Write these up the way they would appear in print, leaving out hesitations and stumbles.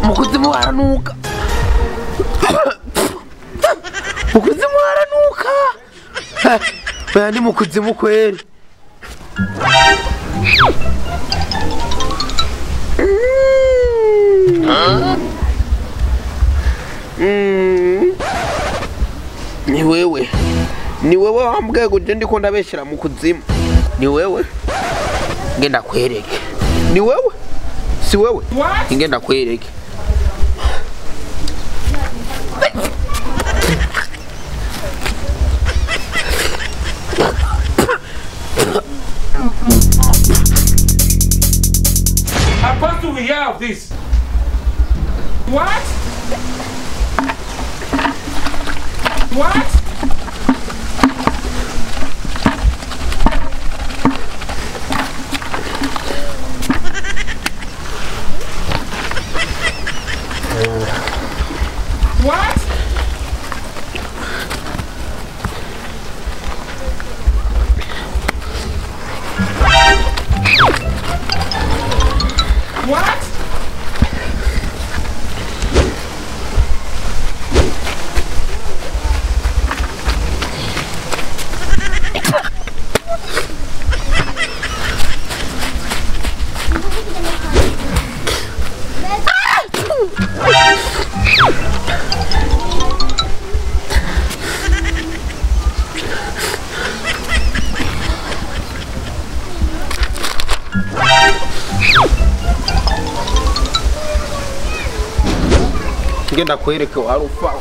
Mukuzimu haranuka. Mukuzimu haranuka. Oya ni mukuzimu kweli. Ni wewe wambwiye guje ndiko ndabeshera mukuzimu. Ni wewe ngenda kwereke. Ni wewe si wewe ngenda kwereke. How fast do we hear of this? What? What? What? What? Ngenda kwereke warufa.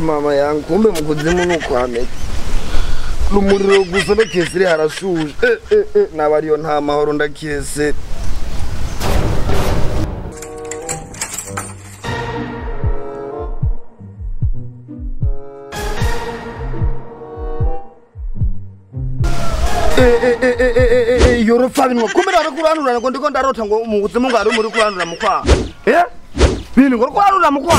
Mama yangu kumbe mukuzimu nukwame lumuriro gusa no kesiri harashuje nabariyo nta mahoro ndakese yorofa binwa kumbe arakuranura ngo ndiko ndarota ngo mukuzimu ngari muri kuranura mukwa bintu ngo kuranura mukwa